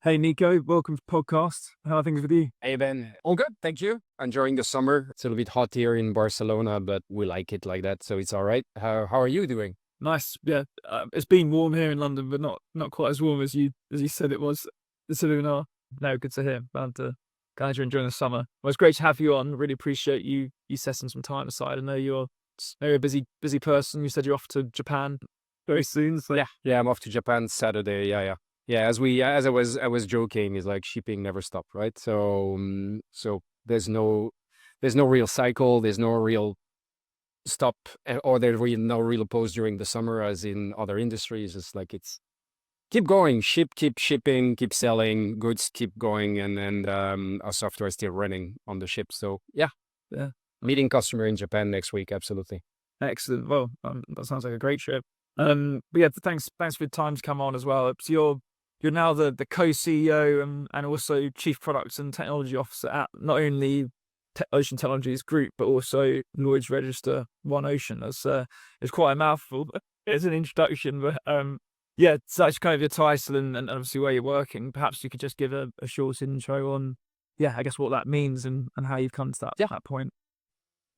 Hey Nico, welcome to the podcast. How are things with you? Hey Ben, all good, thank you. Enjoying the summer. It's a little bit hot here in Barcelona, but we like it like that, so it's all right. How are you doing? Nice. Yeah, it's been warm here in London, but not quite as warm as you said it was. No, good to hear. Glad you're enjoying the summer. Well, it's great to have you on. Really appreciate you setting some time aside. I know you're a busy person. You said you're off to Japan very soon. So Yeah, I'm off to Japan Saturday. Yeah. As I was joking, is like shipping never stop, right? So there's no real cycle. There's no real stop, or there's really no real pause during the summer, as in other industries. It's like it's keep going, keep shipping, keep selling, goods keep going, and then our software is still running on the ship. So yeah, yeah, meeting customer in Japan next week, absolutely. excellent. Well, that sounds like a great trip. But yeah, thanks for your time to come on as well. So you're now the co-CEO and also Chief Products and Technology Officer at not only Ocean Technologies Group but also Lloyd's Register One Ocean. It's quite a mouthful, but it's an introduction. But yeah, so that's kind of your title and obviously where you're working. Perhaps you could just give a short intro on yeah, I guess what that means and how you've come to Yeah. that point.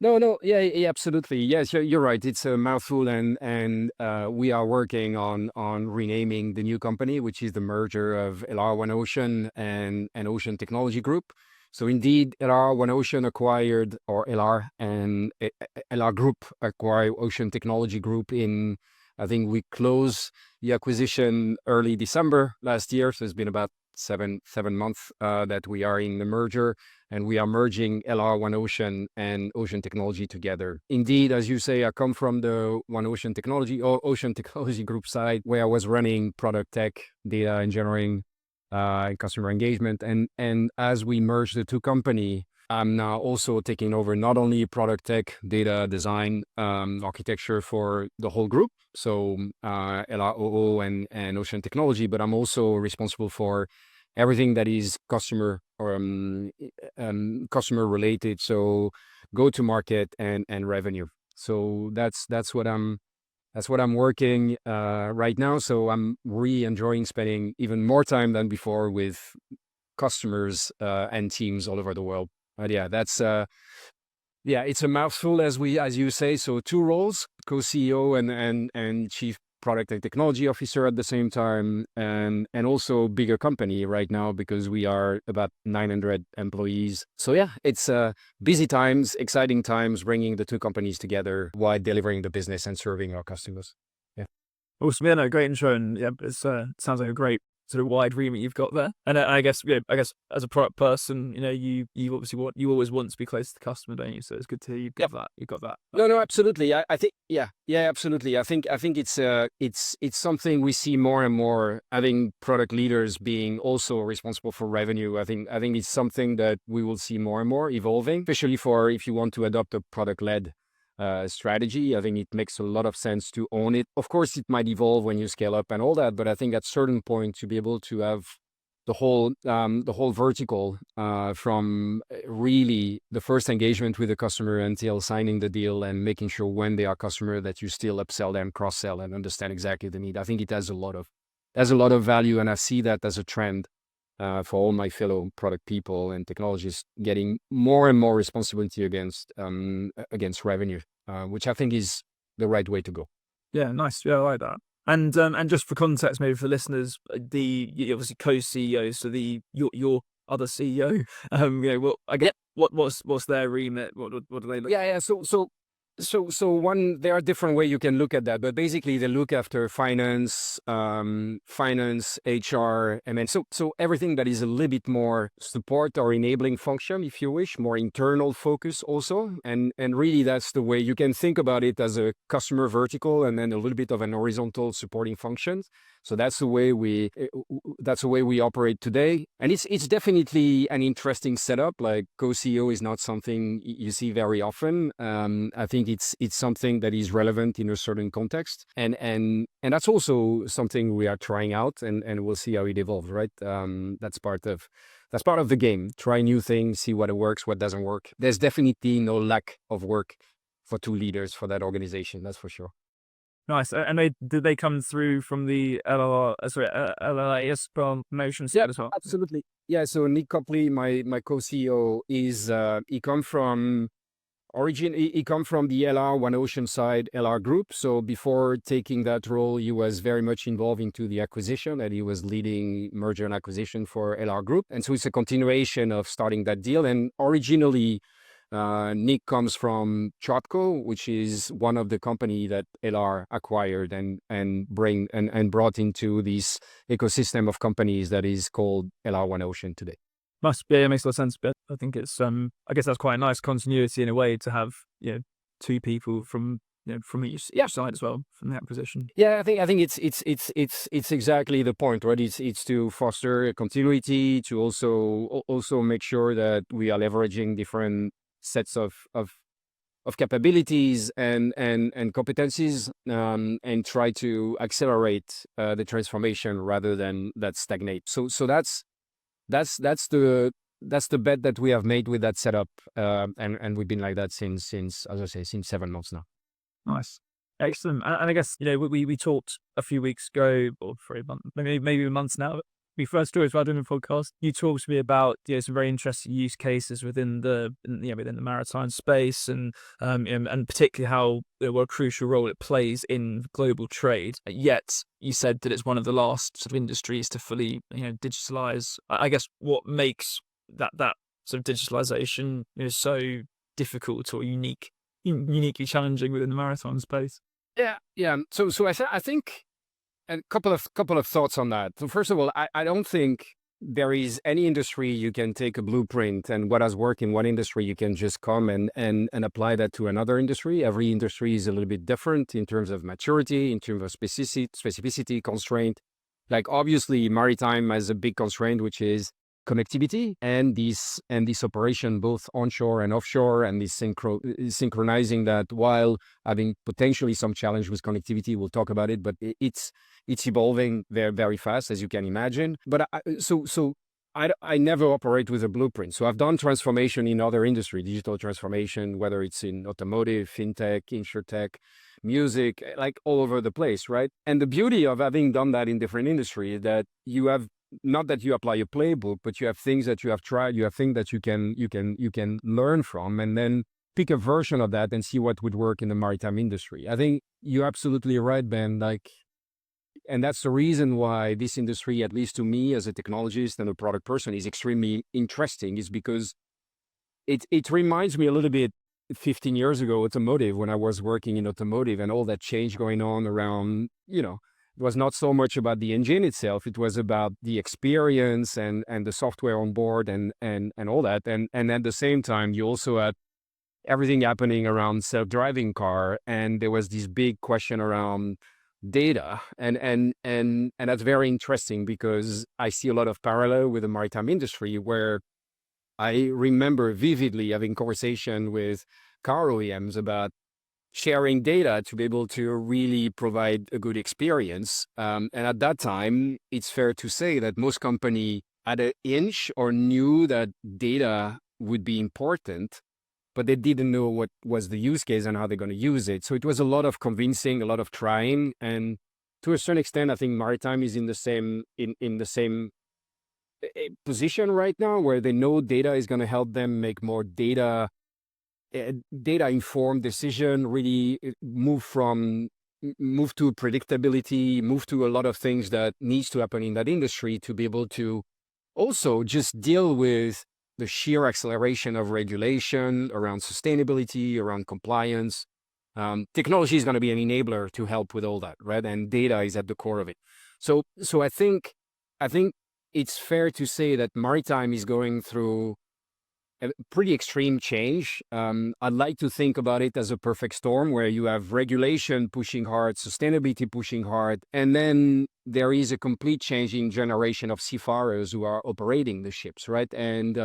No, yeah, absolutely. Yes, you're right. It's a mouthful, and we are working on renaming the new company, which is the merger of LR One Ocean and Ocean Technology Group. So indeed, LR One Ocean acquired, or LR and LR Group acquired Ocean Technology Group in, I think we closed the acquisition early December last year. So it's been about seven months that we are in the merger, and we are merging LR One Ocean and Ocean Technology together. Indeed, as you say, I come from the One Ocean Technology or Ocean Technology Group side, where I was running product tech, data engineering, and customer engagement. And as we merge the two company, I'm now also taking over not only product tech, data design, architecture for the whole group, so LROO and Ocean Technology, but I'm also responsible for everything that is customer or customer related, so go to market and revenue. So that's what I'm working right now. So I'm really enjoying spending even more time than before with customers and teams all over the world. But yeah, it's a mouthful, as you say. So two roles: co-CEO and chief product and technology officer at the same time, and also bigger company right now because we are about 900 employees. So yeah, it's busy times, exciting times, bringing the two companies together while delivering the business and serving our customers. Yeah. Awesome. Yeah, no, great intro, and yeah, it's sounds like a great sort of wide remit you've got there. And I guess, yeah, I guess as a product person, you obviously you always want to be close to the customer, don't you? So it's good to hear you've got that. You've got that. No, absolutely. I think, yeah, absolutely. I think it's something we see more and more. Having product leaders being also responsible for revenue, I think it's something that we will see more and more evolving, especially for if you want to adopt a product led strategy. I think it makes a lot of sense to own it. Of course, it might evolve when you scale up and all that, but I think at certain point to be able to have the whole vertical from really the first engagement with the customer until signing the deal and making sure when they are customer that you still upsell them, cross sell, and understand exactly the need. I think it has a lot of value, and I see that as a trend for all my fellow product people and technologists getting more and more responsibility against revenue, which I think is the right way to go. Yeah, nice. Yeah, I like that. And just for context, maybe for listeners, you're obviously co-CEO, so your other CEO, what I get, what's their remit? What do they look? Yeah. So one, there are different ways you can look at that, but basically they look after finance, HR, and then so everything that is a little bit more support or enabling function, if you wish, more internal focus also, and really that's the way you can think about it, as a customer vertical and then a little bit of an horizontal supporting functions. So that's the way we operate today, and it's definitely an interesting setup. Like co-CEO is not something you see very often. I think it's something that is relevant in a certain context, and that's also something we are trying out, and we'll see how it evolves. Right, that's part of the game. Try new things, see what works, what doesn't work. There's definitely no lack of work for two leaders for that organization. That's for sure. Nice. And did they come through from the LLAS promotion Yeah, side as well? absolutely. Yeah. So Nick Copley, my co-CEO, is he come from he come from the LR One Ocean side LR group. So before taking that role, he was very much involved into the acquisition, and he was leading merger and acquisition for LR Group. And so it's a continuation of starting that deal. And originally, Nick comes from Chopco, which is one of the company that LR acquired and brought into this ecosystem of companies that is called LR One Ocean today. Must be. It makes a lot of sense. But I think it's I guess that's quite a nice continuity in a way to have, two people from, from each side as well from the acquisition. Yeah, I think it's exactly the point, right? It's to foster a continuity, to also make sure that we are leveraging different sets of capabilities and competencies, and try to accelerate the transformation rather than that stagnate. So that's the bet that we have made with that setup, and we've been like that since as I say, since 7 months now. Nice. Excellent. And I guess, we talked a few weeks ago, or for a month, maybe months now. We first talked about doing a podcast. You talked to me about, some very interesting use cases within within the maritime space, and particularly how, what a crucial role it plays in global trade. Yet you said that it's one of the last sort of industries to fully, digitalize. I guess what makes that sort of digitalization, so difficult or uniquely challenging within the maritime space. Yeah. So I think a couple of thoughts on that. So first of all, I don't think there is any industry you can take a blueprint and what has worked in one industry, you can just come and apply that to another industry. Every industry is a little bit different in terms of maturity, in terms of specificity, constraint. Like obviously maritime has a big constraint, which is connectivity and this operation both onshore and offshore, and this synchronizing that while having potentially some challenge with connectivity. We'll talk about it, but it's evolving very, very fast, as you can imagine. But I never operate with a blueprint. So I've done transformation in other industry, digital transformation, whether it's in automotive, fintech, insurtech, music, like all over the place, right? And the beauty of having done that in different industry is that you have, not that you apply a playbook, but you have things that you have tried, you have things that you can learn from, and then pick a version of that and see what would work in the maritime industry. I think you're absolutely right, Ben. And that's the reason why this industry, at least to me as a technologist and a product person, is extremely interesting, is because it reminds me a little bit 15 years ago, automotive, when I was working in automotive and all that change going on around, it was not so much about the engine itself. It was about the experience and the software on board and all that. And at the same time, you also had everything happening around self-driving car. And there was this big question around data. And that's very interesting because I see a lot of parallel with the maritime industry, where I remember vividly having conversation with car OEMs about sharing data to be able to really provide a good experience. And at that time, it's fair to say that most company had an inch or knew that data would be important, but they didn't know what was the use case and how they're going to use it. So it was a lot of convincing, a lot of trying. And to a certain extent, I think maritime is in the same position right now, where they know data is going to help them make more data informed decision, really move to predictability, move to a lot of things that needs to happen in that industry to be able to also just deal with the sheer acceleration of regulation around sustainability, around compliance. Technology is going to be an enabler to help with all that, right? And data is at the core of it. So I think it's fair to say that maritime is going through a pretty extreme change. I'd like to think about it as a perfect storm, where you have regulation pushing hard, sustainability pushing hard, and then there is a complete changing generation of seafarers who are operating the ships, right? And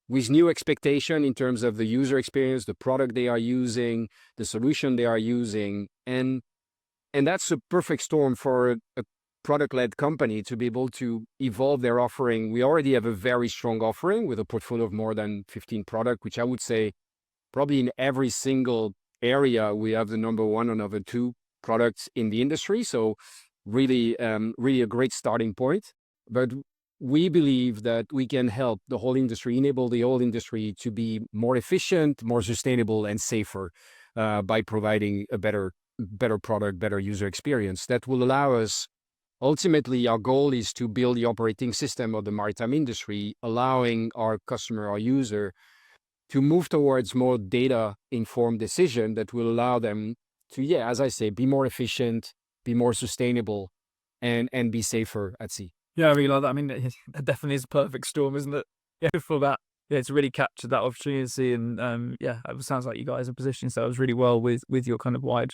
with new expectation in terms of the user experience, the product they are using, the solution they are using, and that's a perfect storm for a product-led company to be able to evolve their offering. We already have a very strong offering with a portfolio of more than 15 products, which I would say probably in every single area we have the number one or number two products in the industry. So really, really a great starting point. But we believe that we can help the whole industry, enable the whole industry to be more efficient, more sustainable, and safer by providing a better product, better user experience that will allow us. Ultimately, our goal is to build the operating system of the maritime industry, allowing our customer, our user, to move towards more data-informed decision that will allow them to, yeah, as I say, be more efficient, be more sustainable, and be safer at sea. Yeah, I really like that. I mean, that definitely is a perfect storm, isn't it? Yeah, for that. Yeah, it's really captured that opportunity, and yeah, it sounds like you guys are positioning yourselves really well with your kind of wide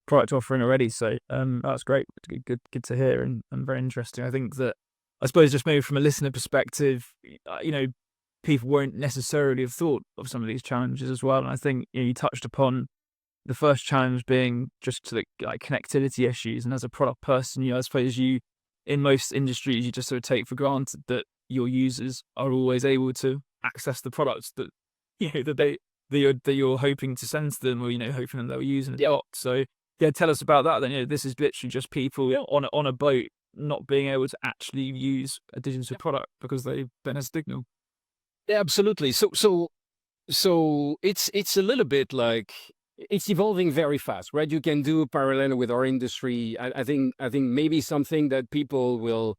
product offering already. So that's great. Good to hear, and very interesting. I think that, I suppose, just maybe from a listener perspective, people won't necessarily have thought of some of these challenges as well. And I think you touched upon the first challenge being just to the like connectivity issues. And as a product person, I suppose in most industries, you just sort of take for granted that your users are always able to access the products that you're hoping to send to them, or hoping that they'll use in a yacht. So yeah, tell us about that. Then this is literally just people on a boat not being able to actually use a digital product because they've been a signal. Yeah, absolutely. So it's a little bit like it's evolving very fast, right? You can do parallel with our industry. I think maybe something that it will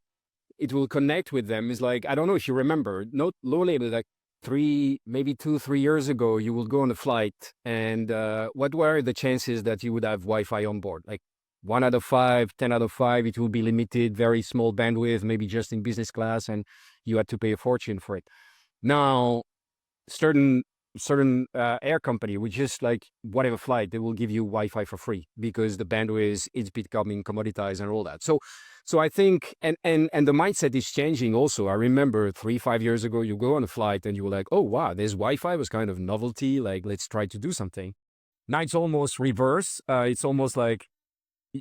connect with them is like, I don't know if you remember, not low label, like maybe 2-3 years ago, you would go on a flight, and what were the chances that you would have Wi-Fi on board? Like 1 out of 5, 10 out of 5, it will be limited, very small bandwidth, maybe just in business class, and you had to pay a fortune for it. Now, certain air company, which is like whatever flight, they will give you Wi-Fi for free because the bandwidth is becoming commoditized and all that. So I think, and the mindset is changing also. I remember 3-5 years ago, you go on a flight and you were like, oh wow, this Wi-Fi was kind of novelty. Like, let's try to do something. Now it's almost reverse. It's almost like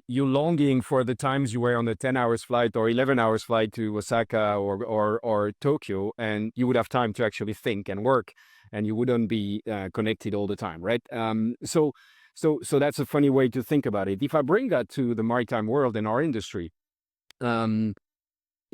you longing for the times you were on a 10 hours flight or 11 hours flight to Osaka or Tokyo, and you would have time to actually think and work, and you wouldn't be connected all the time, right? So that's a funny way to think about it. If I bring that to the maritime world and our industry,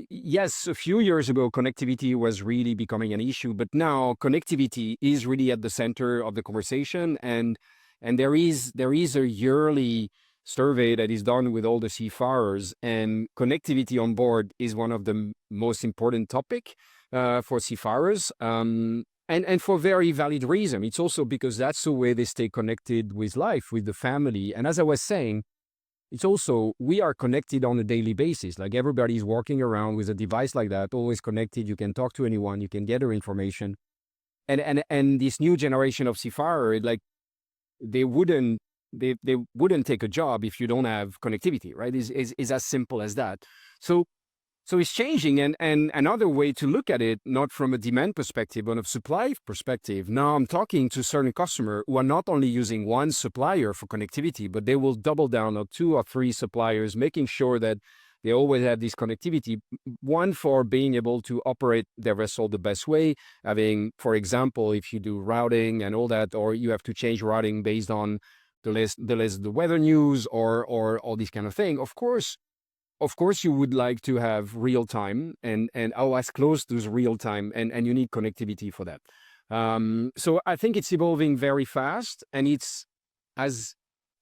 yes, a few years ago, connectivity was really becoming an issue, but now connectivity is really at the center of the conversation, and there is a yearly survey that is done with all the seafarers, and connectivity on board is one of the most important topic for seafarers, and for very valid reason. It's also because that's the way they stay connected with life, with the family. And as I was saying, it's also, we are connected on a daily basis. Like, everybody's walking around with a device like that, always connected. You can talk to anyone, you can gather information. And this new generation of seafarer, like, they wouldn't take a job if you don't have connectivity, right? Is as simple as that. So it's changing, and another way to look at it, not from a demand perspective, but a supply perspective. Now I'm talking to certain customers who are not only using one supplier for connectivity, but they will double down on 2 or 3 suppliers, making sure that they always have this connectivity. One, for being able to operate their vessel the best way. Having, for example, if you do routing and all that, or you have to change routing based on the weather news or all these kind of thing. Of course, you would like to have real time and as close to real time, and you need connectivity for that. So I think it's evolving very fast, and it's as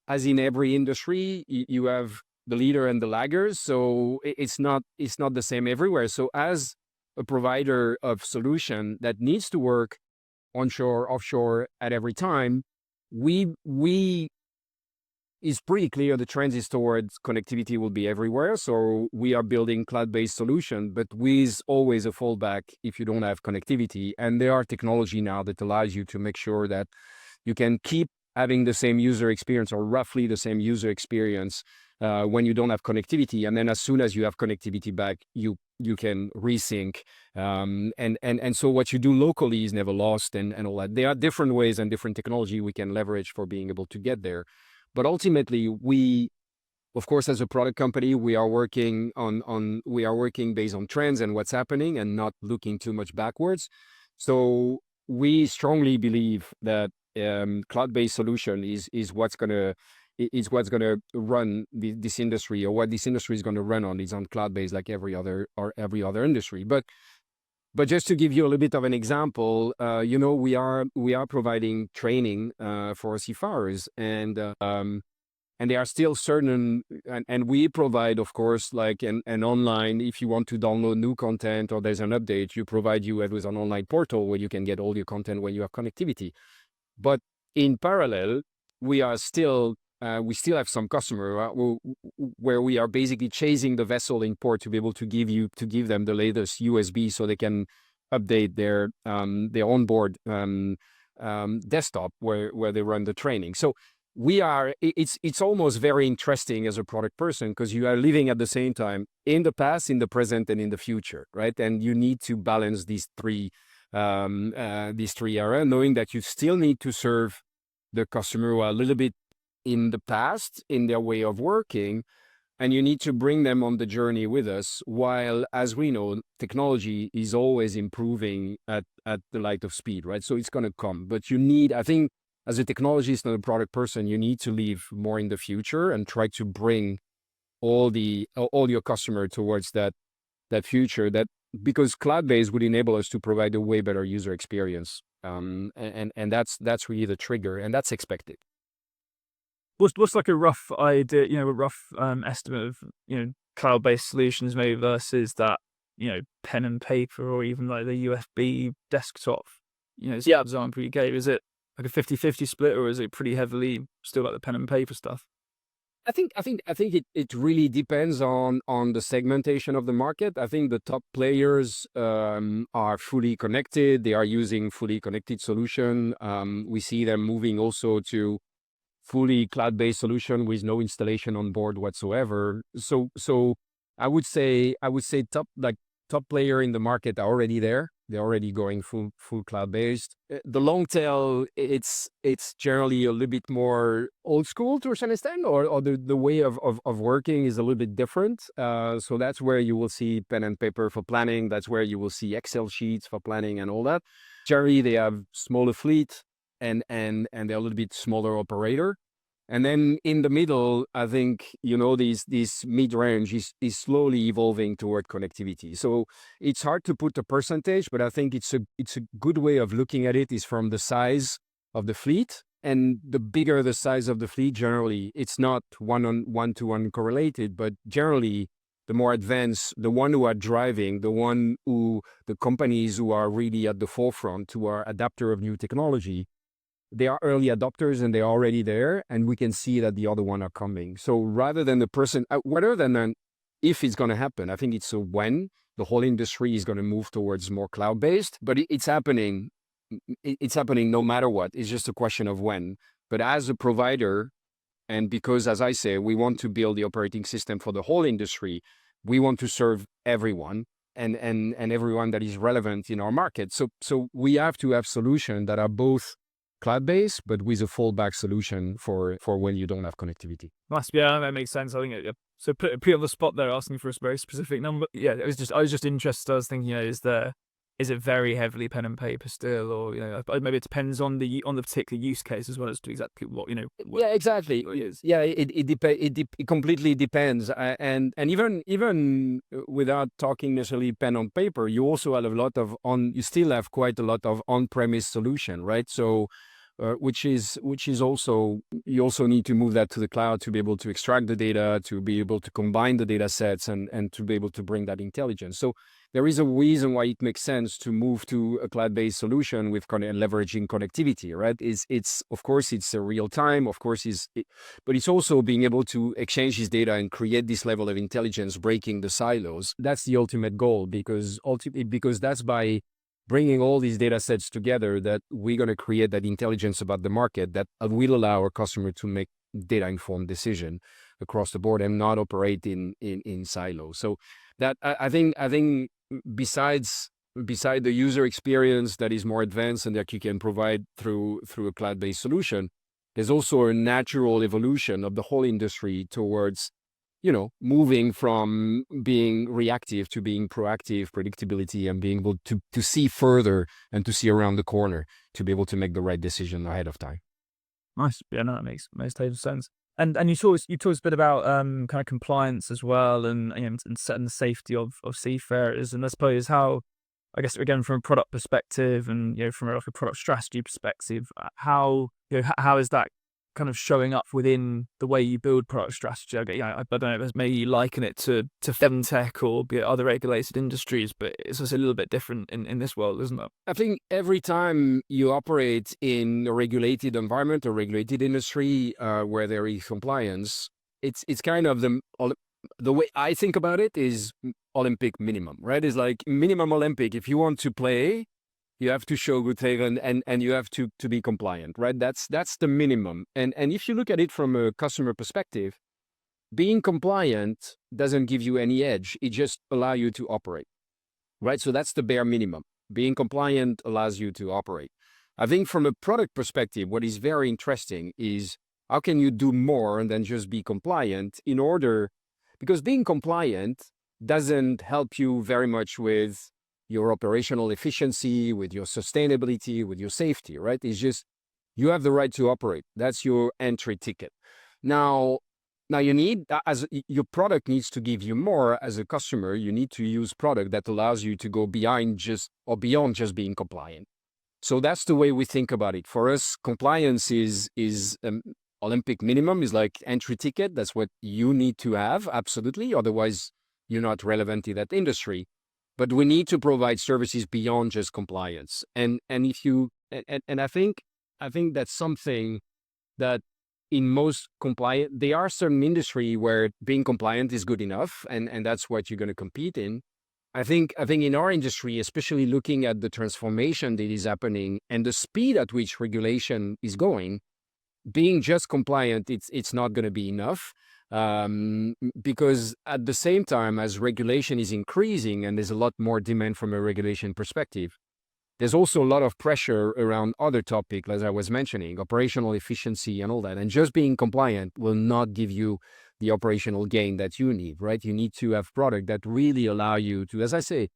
in every industry, you have the leader and the laggers. So it's not the same everywhere. So as a provider of solution that needs to work onshore, offshore at every time, we it's pretty clear the trend is towards connectivity will be everywhere. So we are building cloud-based solution, but with always a fallback if you don't have connectivity. And there are technology now that allows you to make sure that you can keep having the same user experience, or roughly the same user experience, when you don't have connectivity. And then as soon as you have connectivity back, you can resync. And so what you do locally is never lost, and all that. There are different ways and different technology we can leverage for being able to get there. But ultimately, we, of course, as a product company, we are working based on trends and what's happening, and not looking too much backwards. So we strongly believe that cloud-based solution is what's going to it's what's going to run this industry, or what this industry is going to run on is on cloud-based, like every other industry. But just to give you a little bit of an example, we are providing training for seafarers, and there are still certain, and we provide, of course, like an online, if you want to download new content or there's an update, you provide you with an online portal where you can get all your content when you have connectivity. But in parallel, we still have some customer where we are basically chasing the vessel in port to be able to give them the latest USB so they can update their onboard desktop where they run the training. So it's almost very interesting as a product person, because you are living at the same time in the past, in the present, and in the future, right? And you need to balance these three areas, knowing that you still need to serve the customer who are a little bit in the past in their way of working, and you need to bring them on the journey with us, while, as we know, technology is always improving at the light of speed, right? So it's going to come, but you need, I think, as a technologist and a product person, you need to live more in the future and try to bring all your customer towards that future, because cloud-based would enable us to provide a way better user experience. And that's really the trigger, and that's expected. What's like a rough idea, a rough estimate of, cloud-based solutions maybe versus that, pen and paper, or even like the USB desktop, Yeah. example you gave? Is it like a 50-50 split, or is it pretty heavily still like the pen and paper stuff? I think it really depends on the segmentation of the market. I think the top players are fully connected. They are using fully connected solution. We see them moving also to fully cloud-based solution with no installation on board whatsoever. So I would say top player in the market are already there. They're already going full cloud-based. The long tail, it's generally a little bit more old school to a certain extent, or the way of working is a little bit different. So that's where you will see pen and paper for planning. That's where you will see Excel sheets for planning and all that. Generally, they have smaller fleet, and they're a little bit smaller operator. And then in the middle, I think, this mid-range is slowly evolving toward connectivity. So it's hard to put a percentage, but I think it's a good way of looking at it is from the size of the fleet. And the bigger the size of the fleet, generally, it's not one-to-one correlated, but generally, the more advanced, the one who are driving, the companies who are really at the forefront, who are adapter of new technology, they are early adopters and they're already there, and we can see that the other one are coming. So rather than the person, rather than if it's going to happen, I think it's a when. The whole industry is going to move towards more cloud-based, but it's happening. It's happening no matter what. It's just a question of when. But as a provider, and because, as I say, we want to build the operating system for the whole industry, we want to serve everyone and everyone that is relevant in our market. So we have to have solutions that are both cloud-based, but with a fallback solution for when you don't have connectivity. Yeah, that makes sense. I think so. Put you on the spot there, asking for a very specific number. Yeah, I was just interested. I was thinking, is it very heavily pen and paper still, or maybe it depends on the particular use case as well as to exactly what Yeah, exactly. Yeah, it completely depends. And even without talking necessarily pen on paper, you also have you still have quite a lot of on-premise solution, right? So which is also, you also need to move that to the cloud to be able to extract the data, to be able to combine the data sets, and to be able to bring that intelligence. So there is a reason why it makes sense to move to a cloud-based solution with leveraging connectivity, right? It's of course it's a real time, of course but it's also being able to exchange this data and create this level of intelligence, breaking the silos. That's the ultimate goal, because that's by bringing all these data sets together that we're going to create that intelligence about the market that will allow our customer to make data-informed decision across the board and not operate in silos. So that I think beside the user experience that is more advanced and that you can provide through a cloud-based solution, there's also a natural evolution of the whole industry towards moving from being reactive to being proactive, predictability, and being able to see further and to see around the corner to be able to make the right decision ahead of time. Nice. Yeah, no, that makes total sense. And you talked a bit about kind of compliance as well, and and setting the safety of seafarers, and I suppose how, I guess again from a product perspective, and from like a product strategy perspective, how how is that kind of showing up within the way you build product strategy? I don't know, there's maybe you liken it to fintech or be it other regulated industries, but it's just a little bit different in this world, isn't it? I think every time you operate in a regulated environment or regulated industry where there is compliance, it's kind of the way I think about it is Olympic minimum, right? It's like minimum Olympic. If you want to play, you have to show good faith and you have to be compliant, right? That's the minimum. And if you look at it from a customer perspective, being compliant doesn't give you any edge. It just allows you to operate, right? So that's the bare minimum. Being compliant allows you to operate. I think from a product perspective, what is very interesting is how can you do more than just be compliant because being compliant doesn't help you very much with your operational efficiency, with your sustainability, with your safety, right? It's just you have the right to operate. That's your entry ticket. Now you need, as your product needs to give you more as a customer, you need to use product that allows you to go beyond just being compliant. So that's the way we think about it. For us, compliance is Olympic minimum is like entry ticket. That's what you need to have, absolutely. Otherwise, you're not relevant in that industry. But we need to provide services beyond just compliance. And if you and I think that's something that in most compliant, there are certain industry where being compliant is good enough, and that's what you're going to compete in. I think in our industry, especially looking at the transformation that is happening and the speed at which regulation is going, being just compliant, it's not going to be enough. Because at the same time as regulation is increasing and there's a lot more demand from a regulation perspective, there's also a lot of pressure around other topics, as I was mentioning, operational efficiency and all that. And just being compliant will not give you the operational gain that you need, right? You need to have product that really allow you to, as I say,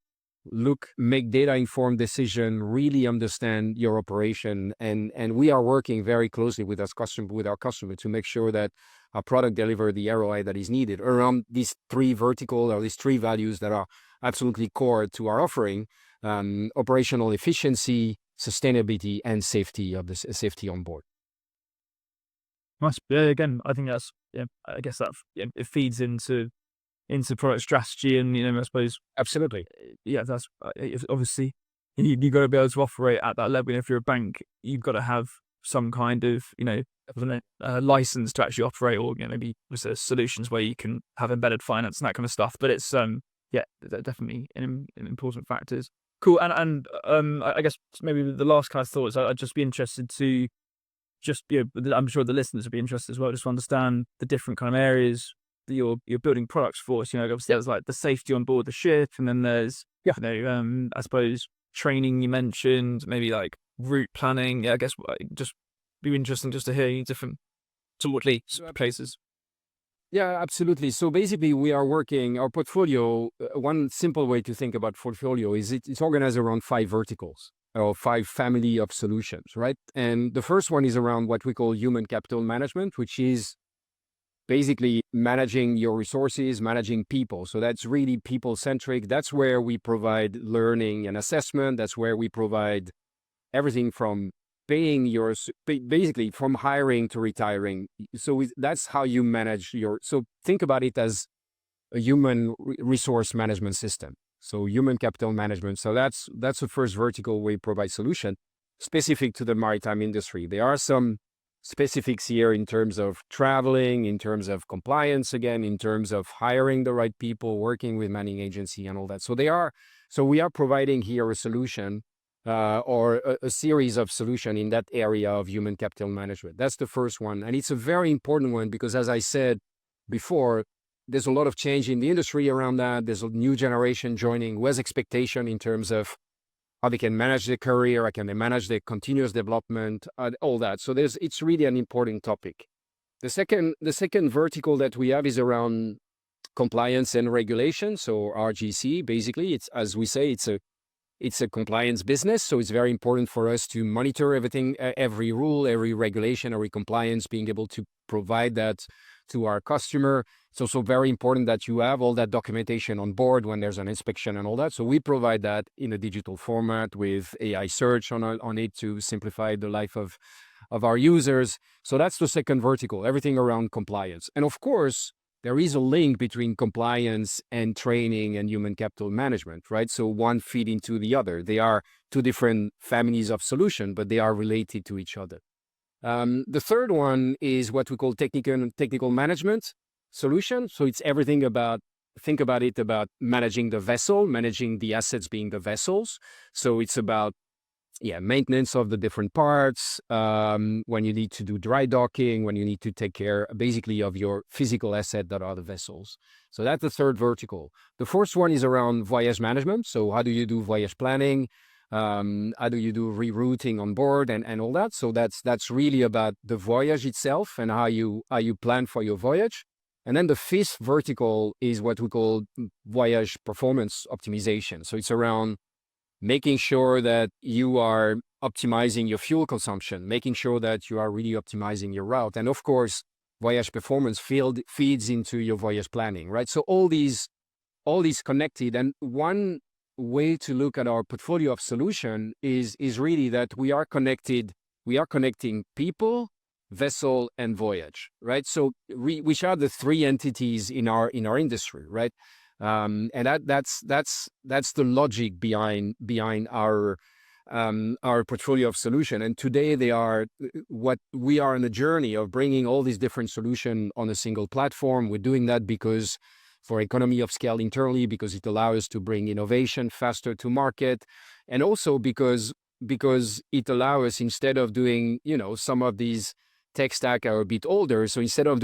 make data-informed decision, really understand your operation. And we are working very closely with our customer to make sure that our product deliver the ROI that is needed around these three vertical or these three values that are absolutely core to our offering: operational efficiency, sustainability, and safety safety on board. Nice. Yeah, again, I think that's I guess that it feeds into product strategy, and I suppose Absolutely. that's obviously you got to be able to operate at that level. If you're a bank, you've got to have some kind of I don't know, license to actually operate, or maybe with solutions where you can have embedded finance and that kind of stuff. But it's they're definitely an important factors. Cool. And I guess maybe the last kind of thoughts, I'd just be interested to just I'm sure the listeners would be interested as well, just to understand the different kind of areas that you're building products for. So obviously there's like the safety on board the ship, and then there's I suppose training you mentioned, maybe like route planning. I guess just be interesting just to hear you different totally places. Yeah, absolutely. So basically, we are working our portfolio. One simple way to think about portfolio is it's organized around 5 verticals or 5 family of solutions, right? And the first one is around what we call human capital management, which is basically managing your resources, managing people. So that's really people centric. That's where we provide learning and assessment. That's where we provide everything from basically from hiring to retiring. So that's how you manage so think about it as a human resource management system. So human capital management. So that's the first vertical we provide solution specific to the maritime industry. There are some specifics here in terms of traveling, in terms of compliance, again, in terms of hiring the right people, working with manning agency and all that. So we are providing here a solution or a series of solutions in that area of human capital management. That's the first one. And it's a very important one because, as I said before, there's a lot of change in the industry around that. There's a new generation joining with expectation in terms of how they can manage their career, how can they manage their continuous development, all that. So it's really an important topic. The second vertical that we have is around compliance and regulation. So RGC, basically, it's, as we say, it's a compliance business. So it's very important for us to monitor everything, every rule, every regulation, every compliance, being able to provide that to our customer. It's also very important that you have all that documentation on board when there's an inspection and all that. So we provide that in a digital format with AI search on it to simplify the life of our users. So that's the second vertical, everything around compliance. And of course, there is a link between compliance and training and human capital management, right? So one feed into the other. They are two different families of solution, but they are related to each other. The third one is what we call technical management solution. So it's everything about, think about it about managing the vessel, managing the assets being the vessels. So it's about maintenance of the different parts, when you need to do dry docking, when you need to take care basically of your physical asset that are the vessels. So that's the third vertical. The fourth one is around voyage management. So how do you do voyage planning? How do you do rerouting on board and all that? So that's really about the voyage itself and how you plan for your voyage. And then the fifth vertical is what we call voyage performance optimization. So it's around making sure that you are optimizing your fuel consumption, making sure that you are really optimizing your route. And of course, voyage performance feeds into your voyage planning, right? So all these connected. And one way to look at our portfolio of solution is really that we are connected. We are connecting people, vessel, and voyage, right? So which are the three entities in our industry, right? And that's the logic behind our portfolio of solution. And today they are what we are on a journey of bringing all these different solutions on a single platform. We're doing that because for economy of scale internally, because it allows us to bring innovation faster to market, and also because it allows us, instead of doing, some of these tech stack are a bit older. So instead of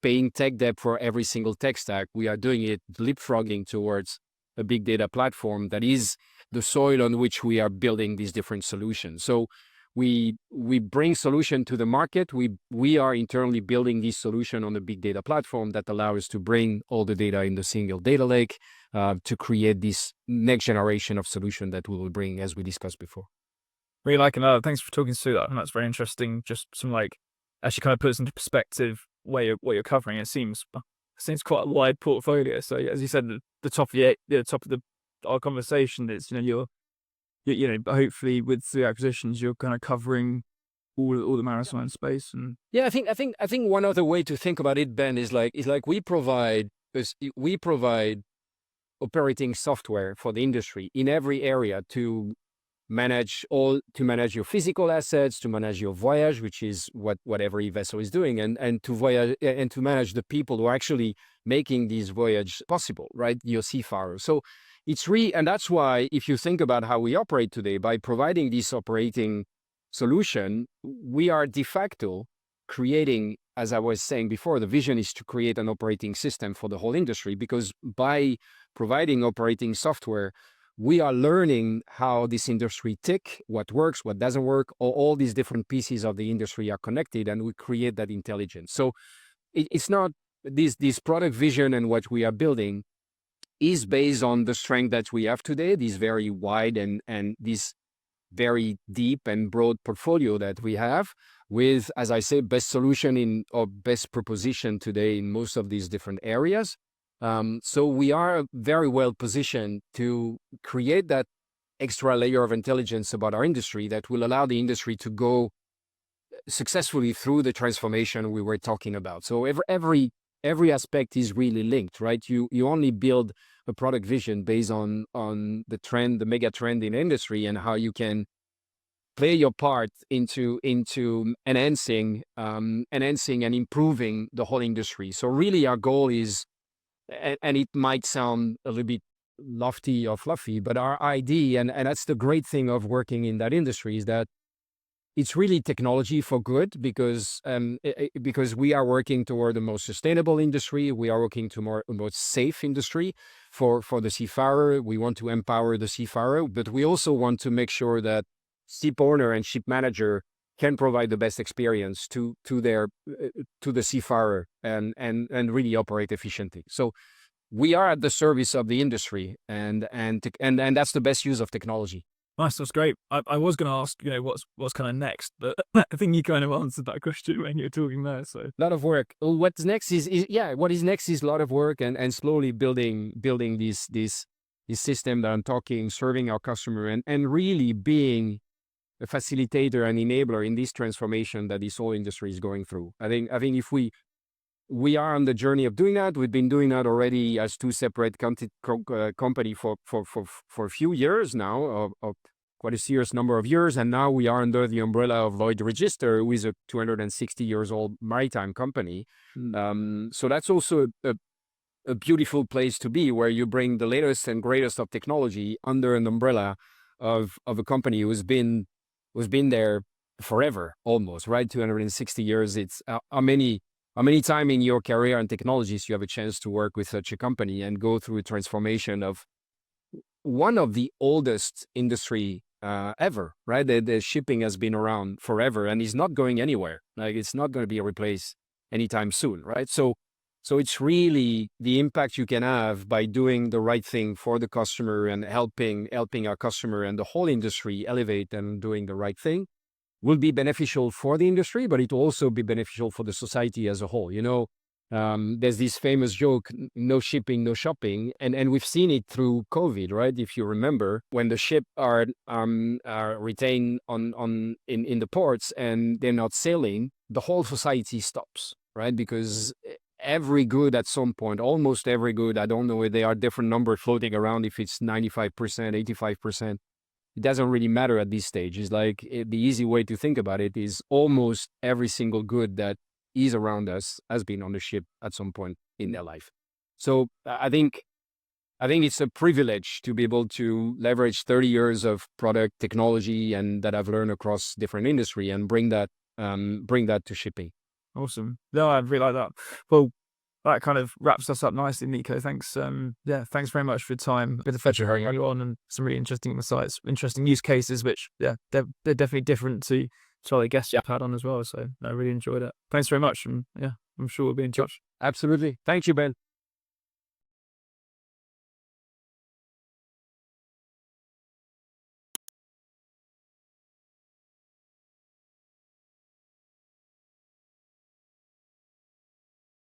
paying tech debt for every single tech stack, we are doing it leapfrogging towards a big data platform that is the soil on which we are building these different solutions. So we bring solution to the market. We are internally building this solution on a big data platform that allows us to bring all the data in the single data lake to create this next generation of solution that we will bring, as we discussed before. Really like another. Thanks for talking through that. And that's very interesting. Just some actually kind of puts into perspective what you're covering. It seems quite a wide portfolio. So as you said, the top of our conversation is, you're hopefully with the acquisitions, you're kind of covering all the maritime space. And I think one other way to think about it, Ben, is like we provide operating software for the industry in every area to manage your physical assets, to manage your voyage, which is what every vessel is doing, and to manage the people who are actually making this voyage possible, right? Your seafarers. So it's and that's why, if you think about how we operate today, by providing this operating solution, we are de facto creating, as I was saying before, the vision is to create an operating system for the whole industry, because by providing operating software, we are learning how this industry tick, what works, what doesn't work, all these different pieces of the industry are connected, and we create that intelligence. So it's not this product vision, and what we are building is based on the strength that we have today, this very wide and this very deep and broad portfolio that we have, with, as I say, best solution or best proposition today in most of these different areas. So we are very well positioned to create that extra layer of intelligence about our industry that will allow the industry to go successfully through the transformation we were talking about. So every aspect is really linked, right? You only build a product vision based on the trend, the mega trend in industry, and how you can play your part into enhancing and improving the whole industry. So really our goal is, and it might sound a little bit lofty or fluffy, but our idea, and that's the great thing of working in that industry, is that it's really technology for good, because we are working toward the most sustainable industry. We are working to more safe industry for the seafarer. We want to empower the seafarer, but we also want to make sure that ship owner and ship manager can provide the best experience to the seafarer and really operate efficiently. So we are at the service of the industry, and that's the best use of technology. Nice, that's great. I was going to ask, what's kind of next, but I think you kind of answered that question when you were talking there. So A lot of work. Well, what's next is yeah. What is next is a lot of work and slowly building this system that I'm talking, serving our customer and really being a facilitator and enabler in this transformation that this whole industry is going through. I think if we are on the journey of doing that. We've been doing that already as two separate company for a few years now, of quite a serious number of years, and now we are under the umbrella of Lloyd Register, who is a 260 years old maritime company. So that's also a beautiful place to be, where you bring the latest and greatest of technology under an umbrella of a company who's been there forever, almost, right? 260 years. It's how many time in your career and technologies you have a chance to work with such a company and go through a transformation of one of the oldest industry ever, right? The shipping has been around forever and is not going anywhere. Like, it's not going to be replaced anytime soon, right? So it's really the impact you can have by doing the right thing for the customer and helping our customer and the whole industry elevate and doing the right thing will be beneficial for the industry, but it will also be beneficial for the society as a whole. There's this famous joke, no shipping, no shopping. And we've seen it through COVID, right? If you remember, when the ship are retained in the ports and they're not sailing, the whole society stops, right? Because every good at some point, almost every good, I don't know if there are different numbers floating around, if it's 95%, 85%, it doesn't really matter at this stage. It's like the easy way to think about it is almost every single good that is around us has been on the ship at some point in their life. So I think it's a privilege to be able to leverage 30 years of product technology and that I've learned across different industry and bring that to shipping. awesome. No, I really like that. Well, that kind of wraps us up nicely, Nico. Thanks. Thanks very much for your time. Been a pleasure having you on, and some really interesting insights, interesting use cases, which they're definitely different to other guests you've had on as well. So I really enjoyed it. Thanks very much, and I'm sure we'll be in touch. Absolutely. Thank you, Ben.